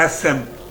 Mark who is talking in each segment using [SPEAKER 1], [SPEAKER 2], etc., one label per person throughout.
[SPEAKER 1] SM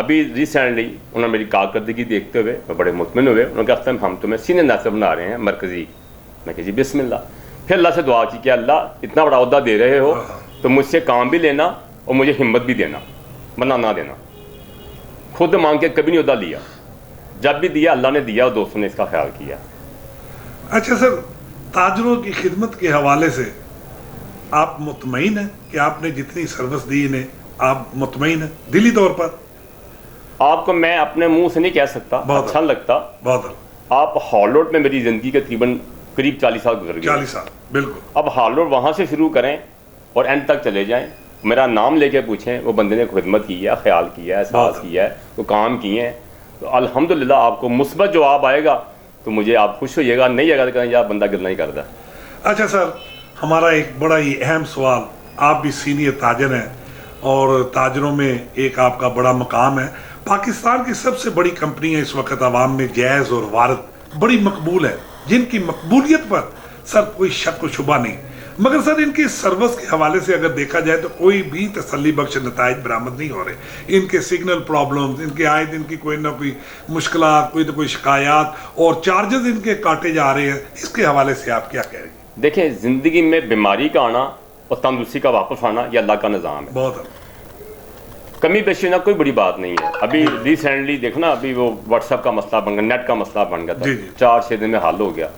[SPEAKER 2] ابھی recently انہوں نے میری کارکردگی دیکھتے ہوئے میں بڑے مطمئن ہوئے، انہوں نے کہا ہم تمہیں سینئر ناصر بنا رہے ہیں مرکزی۔ میں کہ جی بسم اللہ۔ پھر اللہ سے دعا کی کہ اللہ اتنا بڑا عہدہ دے رہے ہو تو مجھ سے کام بھی لینا اور مجھے ہمت بھی دینا، ورنہ نہ دینا۔ خود مانگ کے کبھی نہیں عہدہ لیا، جب بھی دیا اللہ نے دیا اور دوستوں نے اس کا خیال کیا۔
[SPEAKER 1] اچھا سر، تاجروں کی خدمت کے حوالے سے آپ مطمئن ہیں کہ آپ نے جتنی سروس دی انہیں، آپ مطمئن ہیں دلی طور پر؟
[SPEAKER 2] آپ کو میں اپنے منہ سے نہیں کہہ سکتا، اچھا لگتا۔
[SPEAKER 1] بہت
[SPEAKER 2] آپ ہالوڈ میں میری زندگی کے قریب 40 سال گزر گئے۔
[SPEAKER 1] 40 سال، بالکل۔
[SPEAKER 2] اب ہالوڈ وہاں سے شروع کریں اور اینڈ تک چلے جائیں، میرا نام لے کے پوچھیں وہ بندے نے خدمت کی ہے، خیال کیا ہے، احساس کیا ہے، وہ کام کیے ہیں، تو الحمدللہ آپ کو مثبت جواب آئے گا تو مجھے آپ خوش ہوئیے گا، نہیں آئے گا تو کہیں یار بندہ گل نہیں کرتا۔
[SPEAKER 1] اچھا سر، ہمارا ایک بڑا ہی اہم سوال، آپ بھی سینئر تاجر ہیں اور تاجروں میں ایک آپ کا بڑا مقام ہے۔ پاکستان کی سب سے بڑی کمپنیاں اس وقت عوام میں جیز اور وارد بڑی مقبول ہے، جن کی مقبولیت پر سر کوئی شک و شبہ نہیں، مگر سر ان کی سروس کے حوالے سے اگر دیکھا جائے تو کوئی بھی تسلی بخش نتائج برآمد نہیں ہو رہے۔ ان کے سگنل پرابلمز، ان کے آئے دن کی کوئی نہ کوئی مشکلات، کوئی نہ کوئی شکایات اور چارجز ان کے کاٹے جا رہے ہیں، اس کے حوالے سے آپ کیا کہہ رہے ہیں؟
[SPEAKER 2] دیکھیں، زندگی میں بیماری کا آنا اور تندرستی کا واپس آنا یہ اللہ کا نظام ہے،
[SPEAKER 1] بہت
[SPEAKER 2] کمی بیشی نہ کوئی بڑی بات نہیں ہے۔ ابھی ریسنٹلی دیکھنا، ابھی وہ واٹس ایپ کا مسئلہ بن گیا، نیٹ کا مسئلہ بن گیا تھا، 4-6 دن میں حل ہو گیا۔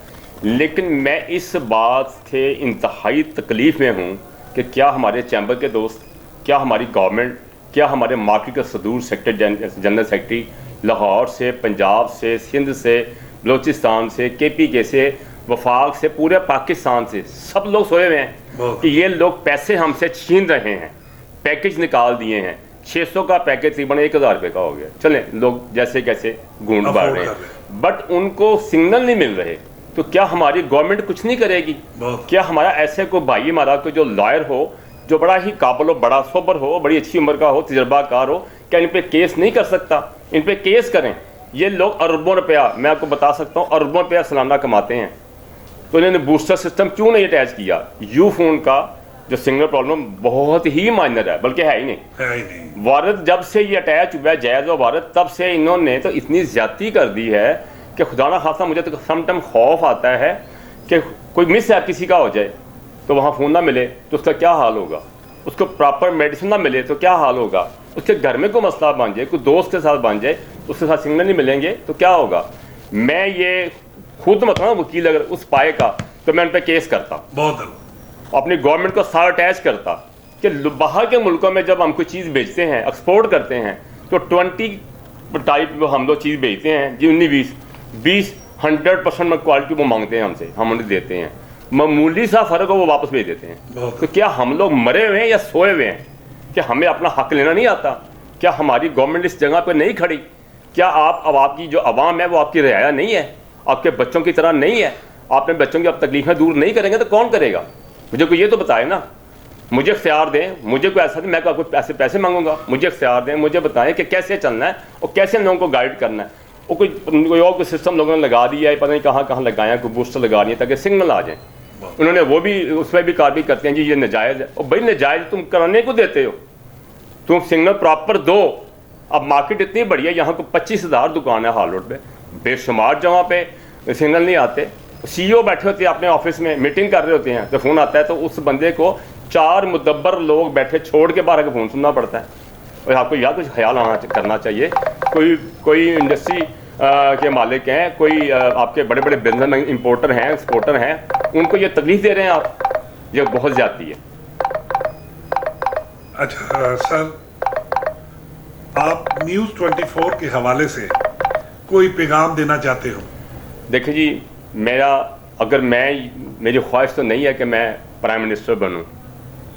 [SPEAKER 2] لیکن میں اس بات سے انتہائی تکلیف میں ہوں کہ کیا ہمارے چیمبر کے دوست، کیا ہماری گورنمنٹ، کیا ہمارے مارکیٹ کا صدور سیکٹر جنرل سیکرٹری لاہور سے، پنجاب سے، سندھ سے، بلوچستان سے، کے پی کے سے، وفاق سے، پورے پاکستان سے سب لوگ سوئے ہوئے ہیں کہ یہ لوگ پیسے ہم سے چھین رہے ہیں، پیکج نکال دیے ہیں، 600 کا پیکج تقریباً 1000 روپے کا ہو گیا، چلیں لوگ جیسے کیسے گونڈ بڑھ رہے ہیں، بٹ ان کو سگنل نہیں مل رہے، تو کیا ہماری گورنمنٹ کچھ نہیں کرے گی؟ کیا ہمارا ایسے کوئی بھائی ہمارا کوئی جو لائر ہو، جو بڑا ہی قابل ہو، بڑا صبر ہو، بڑی اچھی عمر کا ہو، تجربہ کار ہو، کیا ان پہ کیس نہیں کر سکتا؟ ان پہ کیس کریں۔ یہ لوگ اربوں روپیہ، میں آپ کو بتا سکتا ہوں، اربوں روپیہ سالانہ کماتے ہیں، تو انہوں نے بوسٹر سسٹم کیوں نہیں اٹیچ کیا؟ یو فون کا جو سنگل پرابلم بہت ہی مائنر ہے، بلکہ ہے ہی نہیں۔ وارد جب سے یہ اٹیچ ہوا ہے جائز و وارد، تب سے انہوں نے تو اتنی زیادتی کر دی ہے کہ خدا نہ خاصا مجھے تو سم ٹائم خوف آتا ہے کہ کوئی مس ہے کسی کا ہو جائے تو وہاں فون نہ ملے تو اس کا کیا حال ہوگا، اس کو پراپر میڈیسن نہ ملے تو کیا حال ہوگا، اس کے گھر میں کوئی مسئلہ بن جائے، کوئی دوست کے ساتھ بن جائے، اس کے ساتھ سگنل نہیں ملیں گے تو کیا ہوگا۔ میں یہ خود مطلب وکیل اگر اس پائے کا تو میں ان پہ کیس کرتا، بہت اپنی گورنمنٹ کو ساتھ اٹیچ کرتا کہ باہر کے ملکوں میں جب ہم کوئی چیز بیچتے ہیں، ایکسپورٹ کرتے ہیں، تو 20 ٹائپ ہم لوگ چیز بیچتے ہیں جی، 19-20 100% میں کوالٹی وہ مانگتے ہیں ہم سے، ہم انہیں دیتے ہیں، معمولی سا فرق ہو وہ واپس بھیج دیتے ہیں۔ تو کیا ہم لوگ مرے ہوئے ہیں یا سوئے ہوئے ہیں کہ ہمیں اپنا حق لینا نہیں آتا؟ کیا ہماری گورنمنٹ اس جگہ پہ نہیں کھڑی؟ کیا آپ کی جو عوام ہے وہ آپ کی رعایا نہیں ہے، آپ کے بچوں کی طرح نہیں ہے؟ آپ نے بچوں کی اب تکلیفیں دور نہیں کریں گے تو کون کرے گا؟ مجھے کوئی یہ تو بتائے نا، مجھے اختیار دیں، مجھے کوئی ایسا نہیں میں کوئی پیسے مانگوں گا، مجھے اختیار دیں، مجھے بتائیں کہ کیسے چلنا ہے اور کیسے لوگوں کو گائیڈ کرنا ہے۔ وہ کوئی اور کوئی سسٹم لوگوں نے لگا دیا ہے، پتہ نہیں کہاں کہاں لگایا، کوئی بوسٹر لگا دیا تاکہ سگنل آ جائیں، انہوں نے وہ بھی اس میں بھی کارروائی کرتے ہیں جی یہ ناجائز ہے۔ اور بھائی ناجائز تم کرانے کو دیتے ہو، تم سگنل پراپر دو۔ اب مارکیٹ اتنی بڑی ہے، یہاں کو 25,000 دکان ہے ہال روڈ پہ، بے شمار جگہ پہ سگنل نہیں آتے۔ سی او بیٹھے ہوتے ہیں اپنے آفس میں میٹنگ کر رہے ہوتے ہیں تو فون آتا ہے تو اس بندے کو 4 مدبر لوگ بیٹھے چھوڑ کے باہر کا فون سننا پڑتا ہے۔ اور آپ کو یاد کچھ خیال کرنا چاہیے، کوئی انڈسٹری کے مالک ہیں، کوئی آپ کے بڑے بڑے بزنس مین، امپورٹر ہیں، ایکسپورٹر ہیں، ان کو یہ تکلیف دے رہے ہیں آپ، یہ بہت زیادتی ہے۔
[SPEAKER 1] اچھا سر، آپ نیوز 24 کے حوالے سے کوئی پیغام دینا چاہتے ہو؟
[SPEAKER 2] دیکھیں جی، میری خواہش تو نہیں ہے کہ میں پرائم منسٹر بنوں،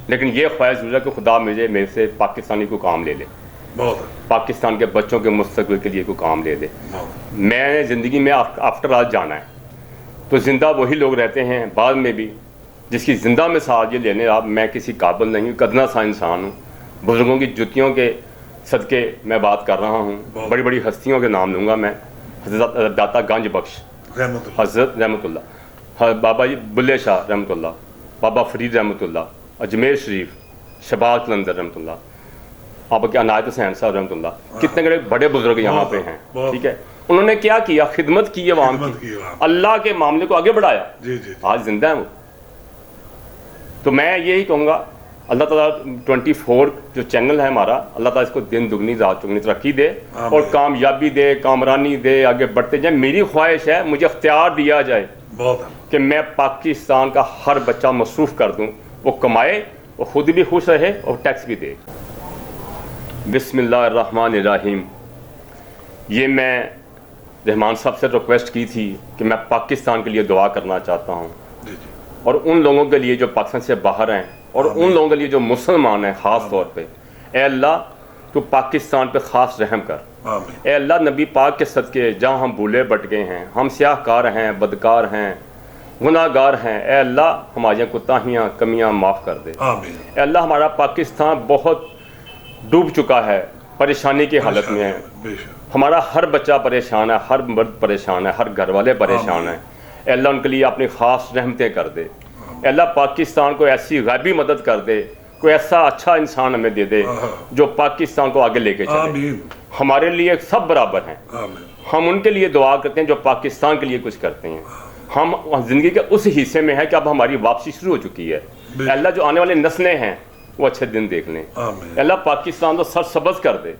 [SPEAKER 2] لیکن یہ خواہش ضرور ہے کہ خدا میرے سے پاکستانی کو کام لے لے، پاکستان کے بچوں کے مستقبل کے لیے کوئی کام لے لے۔ میں نے زندگی میں آفٹر آج جانا ہے، تو زندہ وہی لوگ رہتے ہیں بعد میں بھی جس کی زندہ مثال یہ لینے آپ میں کسی قابل نہیں ہوں، قدنا سا انسان ہوں۔ بزرگوں کی جتیوں کے صدقے میں بات کر رہا ہوں، بڑی بڑی ہستیوں کے نام لوں گا میں، حضرت داتا گنج بخش حضرت رحمۃ اللہ، بابا جی بلے شاہ رحمۃ اللہ، بابا فرید رحمۃ اللہ، اجمیر شریف، شباز قلندر رحمۃ اللہ، آپ کے عنایت حسین صاحب رحمۃ اللہ، کتنے بڑے بزرگ یہاں پہ ہیں، ٹھیک ہے، انہوں نے کیا کیا؟ خدمت کی عوام کی، اللہ کے معاملے کو آگے بڑھایا، آج زندہ ہیں وہ۔ تو میں یہی کہوں گا اللہ تعالیٰ 24 جو چینل ہے ہمارا، اللہ تعالیٰ اس کو دن دگنی رات چگنی ترقی دے اور کامیابی دے، کامرانی دے، آگے بڑھتے جائیں۔ میری خواہش ہے مجھے اختیار دیا جائے کہ میں پاکستان کا ہر بچہ مصروف کر دوں، وہ کمائے، وہ خود بھی خوش رہے اور ٹیکس بھی دے۔ بسم اللہ الرحمن الرحیم۔ یہ میں رحمان صاحب سے ریکویسٹ کی تھی کہ میں پاکستان کے لیے دعا کرنا چاہتا ہوں، اور ان لوگوں کے لیے جو پاکستان سے باہر ہیں، اور ان لوگوں کے لیے جو مسلمان ہیں خاص طور پہ۔ اے اللہ تو پاکستان پہ خاص رحم کر۔ اے اللہ نبی پاک کے صدقے جہاں ہم بھولے بٹ گئے ہیں، ہم سیاہ کار ہیں، بدکار ہیں، گناہ گار ہیں، اے اللہ ہماری کوتاہیاں کمیاں معاف کر دے۔ اے اللہ ہمارا پاکستان بہت ڈوب چکا ہے، پریشانی کی حالت میں ہے، ہمارا ہر بچہ پریشان ہے، ہر مرد پریشان ہے، ہر گھر والے پریشان ہیں۔ اے اللہ ان کے لیے اپنی خاص رحمتیں کر دے۔ اے اللہ پاکستان کو ایسی غیبی مدد کر دے، کوئی ایسا اچھا انسان ہمیں دے دے جو پاکستان کو آگے لے کے چلے۔ ہمارے لیے سب برابر ہیں، ہم ان کے لیے دعا کرتے ہیں جو پاکستان کے لیے کچھ کرتے ہیں۔ ہم زندگی کے اس حصے میں ہیں کہ اب ہماری واپسی شروع ہو چکی ہے۔ اے اللہ جو آنے والے نسلیں ہیں وہ اچھے دن دیکھ لیں۔ اے اللہ پاکستان کو سرسبز کر دے،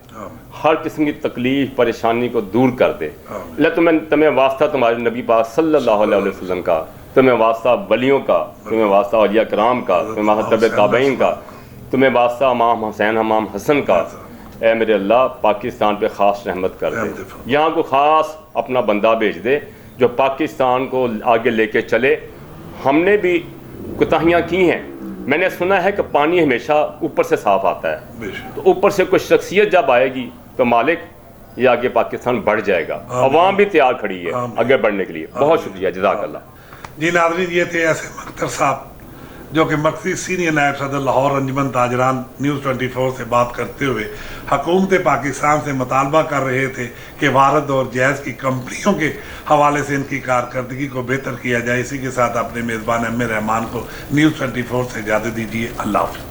[SPEAKER 2] ہر قسم کی تکلیف پریشانی کو دور کر دے۔ اللہ تمہیں واسطہ تمہارے نبی پاک صلی اللہ علیہ وسلم کا، تمہیں واسطہ ولیوں کا، تمہیں واسطہ اولیاء کرام کا، تمہیں واسطہ تبع تابعین کا، تمہیں واسطہ امام حسین امام حسن کا۔ اے میرے اللہ پاکستان پہ خاص رحمت کر دے، یہاں کو خاص اپنا بندہ بھیج دے جو پاکستان کو آگے لے کے چلے۔ ہم نے بھی کوتاہیاں کی ہیں، میں نے سنا ہے کہ پانی ہمیشہ اوپر سے صاف آتا ہے، تو اوپر سے کوئی شخصیت جب آئے گی تو مالک یہ آگے پاکستان بڑھ جائے گا۔ عوام بھی تیار کھڑی ہے آگے بڑھنے کے لیے۔ بہت شکریہ، جزاک اللہ۔
[SPEAKER 1] جی ناظرین، یہ تھے ایسے اختر صاحب جو کہ مرکزی سینئر نائب صدر لاہور انجمن تاجران نیوز 24 سے بات کرتے ہوئے حکومت پاکستان سے مطالبہ کر رہے تھے کہ وارد اور جائز کی کمپنیوں کے حوالے سے ان کی کارکردگی کو بہتر کیا جائے۔ اسی کے ساتھ اپنے میزبان ایم اے رحمان کو نیوز 24 سے اجازت دیجیے۔ اللہ حافظ۔